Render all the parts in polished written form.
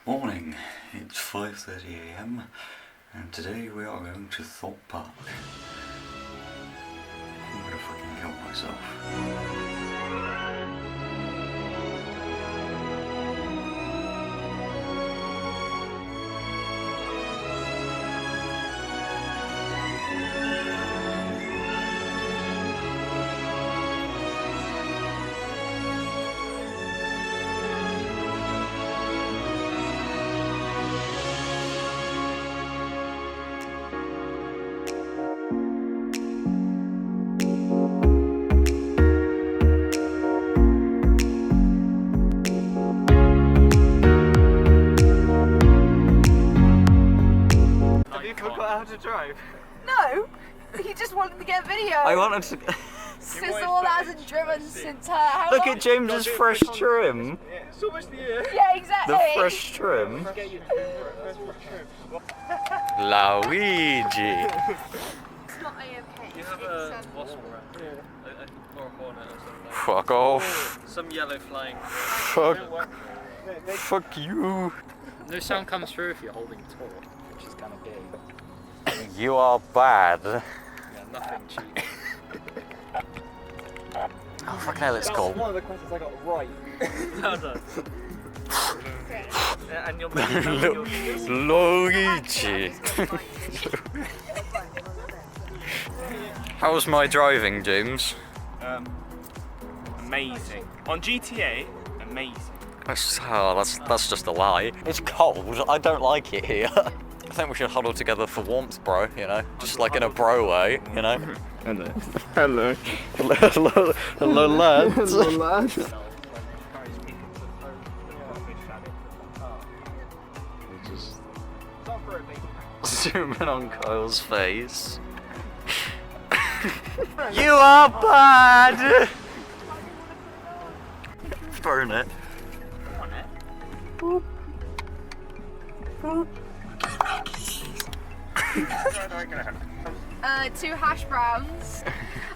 Morning, it's 5:30 AM and today we are going to Thorpe Park. I'm gonna fucking kill myself. How to drive? No, he just wanted to get a video. I wanted to. Sizzle hasn't driven since how Look long? at James's fresh trim. Yeah, it's almost the year. Yeah, exactly. The fresh trim. Luigi. It's not A-OK. You have a wasp around. Or a hornet or something. Fuck off. Some yellow flying. Fuck you. No sound comes through if you're holding torque, which is kind of big. You are bad. Yeah, nothing cheap. Oh fucking hell, it's cold. One of the questions I got right. Well done. And you're Luigi. How's my driving, James? Amazing. On GTA, amazing. That's just a lie. It's cold. I don't like it here. I think we should huddle together for warmth, bro. You know, just like in a bro way. You know. Hello. Hello. Hello, hello, lads. Hello, lads. Zoom in on Kyle's face. You are bad. Burn it. Boop. Boop. 2 hash browns.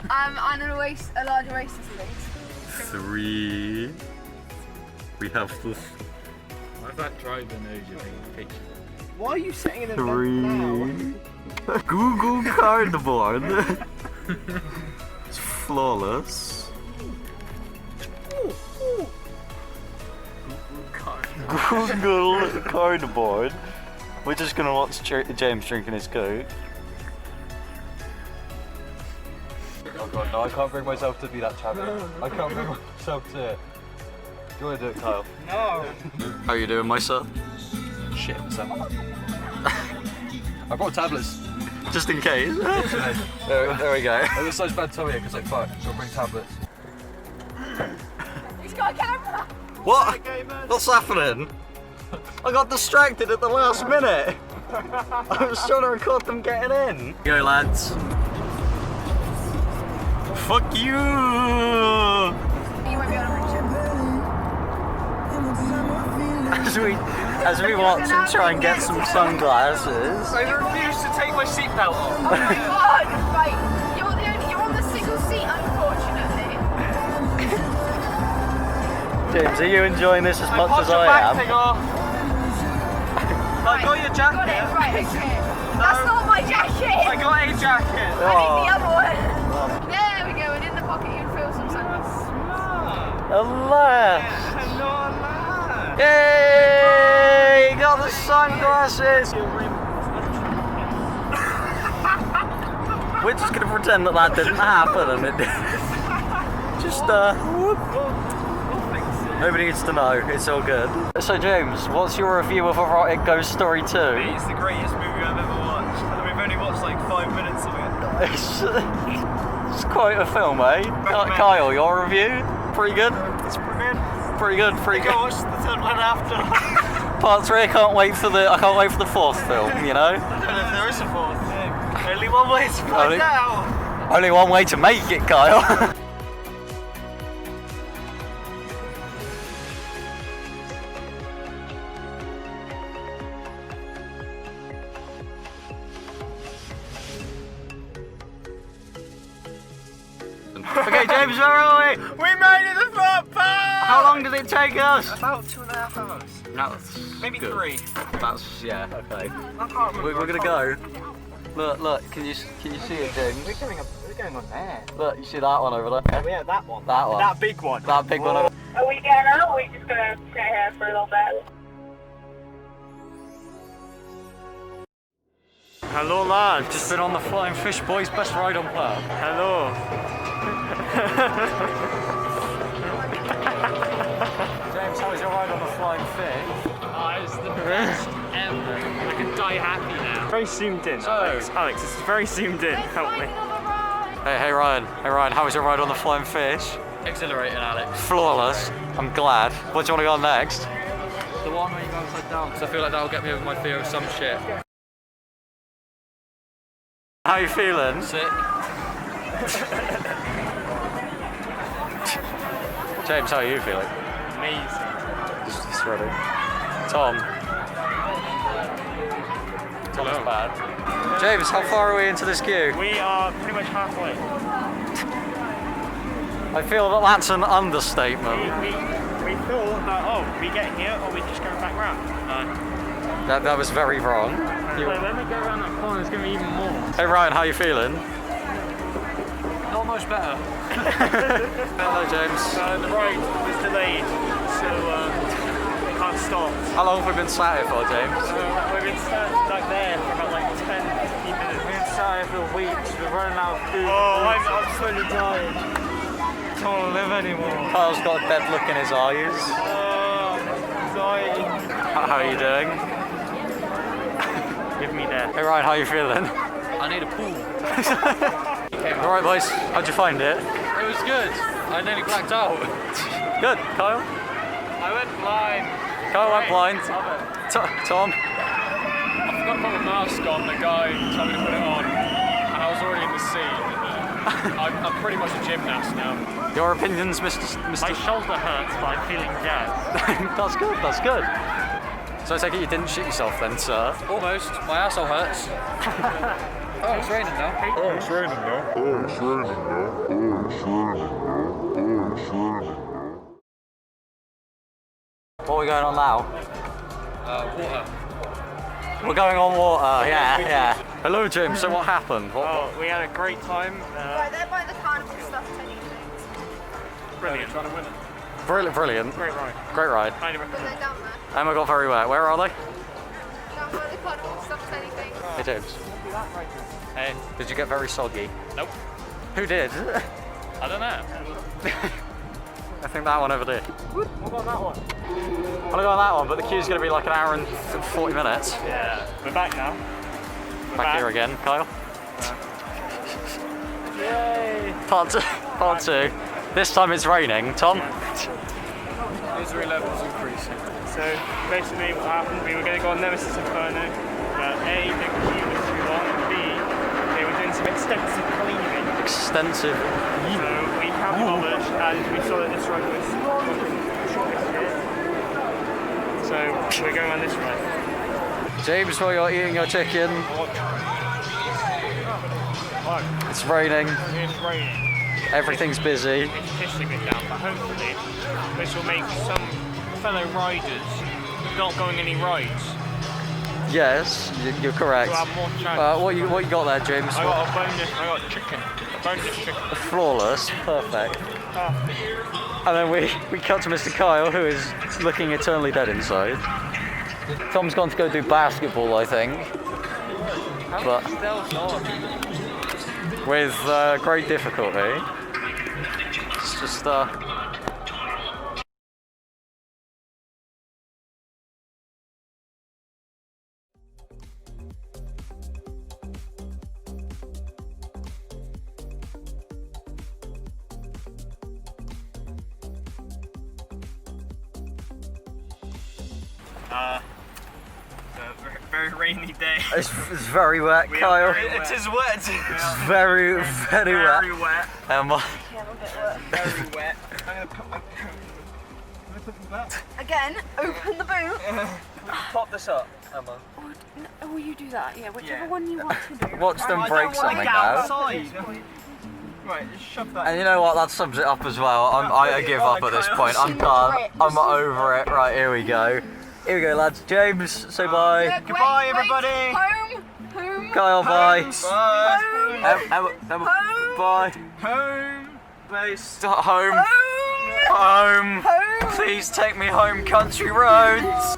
And a large oasis, please. 3. We have this. I've had driving over the picture. Why are you sitting in a 3. Google cardboard. It's flawless. Google cardboard. We're just gonna watch James drinking his Coke. Oh god, no, I can't bring myself to be that champion. I can't bring myself to it. Do you want to do it, Kyle? No. How you doing, my son? Shit, myself. I brought tablets. Just in case. there we go. Oh, this size bad toe here because like fuck, so I'll bring tablets. He's got a camera. What? What's happening? I got distracted at the last minute. I was trying to record them getting in. Go, lads. Fuck you. You won't be able to reach him. As we watch him try and get some sunglasses. I refuse to take my seatbelt off. Oh my god! Right, you're on the single seat, unfortunately. James, are you enjoying this as much as I am? I got your jacket. Got it, right, okay. That's not my jacket! I got a jacket. I need the other one. There we go, and in the pocket you can feel some sunglasses. Alas! Hello, lad. Yay! Got the sunglasses! We're just gonna pretend that didn't happen and it did. Just whoop. Nobody needs to know, it's all good. So James, what's your review of Erotic Ghost Story 2? It's the greatest movie I've ever watched. And we've only watched like 5 minutes of it. It's quite a film, eh? Kyle, your review? Pretty good? It's brilliant. Pretty good, pretty good. Go watch the third one after. Part 3, I can't wait for the 4th film, you know? I don't know if there is a 4th. Only one way to find out. Only one way to make it, Kyle. Okay, James, where are we? We made it to Thorpe Park! How long did it take us? About 2.5 hours. That's Maybe good. 3. That's, yeah, okay. I can't remember. We're gonna go. Look, can you see it, James? We're going on there. Look, you see that one over there? Oh yeah, that one. That one. That big one. That big one over Are we getting out? We're just gonna stay here for a little bit. Hello lads. Just been on the Flying Fish Boys best ride on Perth. Hello. James, how was your ride on the Flying Fish? Oh, it's the best ever. I can die happy now. Very zoomed in. So- Alex, this is very zoomed in. Help me. Hey Ryan, how was your ride on the Flying Fish? Exhilarating, Alex. Flawless. I'm glad. What do you want to go on next? The one where you go upside down, because I feel like that'll get me over my fear of some shit. How you feeling? Sick. James, how are you feeling? Amazing. Just ready. Tom's bad. James, how far are we into this queue? We are pretty much halfway. I feel that that's an understatement. We thought that, oh, we get here or we just go back round. No. That was very wrong. Wait, when we go around that corner, it's going to be even more. Hey Ryan, how you feeling? Not much better. Hello James. The ride was delayed, so we can't stop. How long have we been sat here for, James? We've been stuck there for about like 10, 15 minutes. We've been sat here for weeks, we're running out of food. Oh, I'm slowly dying. I don't want to live anymore. Kyle's got a dead look in his eyes. Oh, anxiety. How are you doing? Give me that. Hey Ryan, how you feeling? I need a pool. Alright boys, how'd you find it? It was good. I nearly blacked out. Good, Kyle? I went blind. Kyle went blind. Tom? I forgot to put my mask on, the guy told me to put it on, and I was already in the sea. I'm pretty much a gymnast now. Your opinions, Mr. My shoulder hurts, but I'm feeling jazzed. That's good, that's good. So I take it you didn't shit yourself then, sir? Almost. My asshole hurts. Oh, it's raining now. What are we going on now? Water. We're going on water, yeah. Hello James, so what happened? Oh, we had a great time. Right there by the carnival stuff, Teddy. Brilliant. Trying to win it. Brilliant. Great ride. Great ride. Highly But recommend. they're down there. Emma got very wet. Where are they? Down by the carnival stuff, Teddy thing. Hey James. Hey. Did you get very soggy? Nope. Who did? I don't know. I think that one over there. What about that one? I'm gonna go on that one, but the queue's gonna be like an hour and 40 minutes. Yeah. We're back now. We're Back here again, Kyle. Yay! Part two. This time it's raining. Tom? Misery levels increasing. So basically what happened, we were going to go on Nemesis Inferno, but A, the queue was too long, and B, they were doing some extensive cleaning. Extensive. So we can't be bothered, and we saw that this ride was shortlisted. So we're going on this ride. James, while you're eating your chicken, it's raining, It's raining. everything's busy. It's pissing it down, but hopefully this will make some fellow riders not going any rides. Yes, you're correct. To have more chance. What you got there, James? I got chicken. A bonus chicken. Flawless, perfect. Oh. And then we cut to Mr. Kyle, who is looking eternally dead inside. Tom's gone to go do basketball, I think. But with great difficulty. It's just It's a very rainy day. it's very wet, We are Kyle. very wet. It is wet. It's very wet. Very wet. Very wet. I'm gonna put my Again, open the boot. pop this up, Emma. Oh, you do that, yeah, whichever Yeah. one you want to do. Watch them break something now. outside. Right, just shove that. And you know what? That sums it up as well. I give up at this point. I'm done. I'm over it. Right, here we go. Here we go, lads. James, say bye. Yeah, Goodbye, wait, everybody. Home. Home. Kyle, bye. Home. Bye. Home. Base. Home. Home. Home. Please take me home, country roads.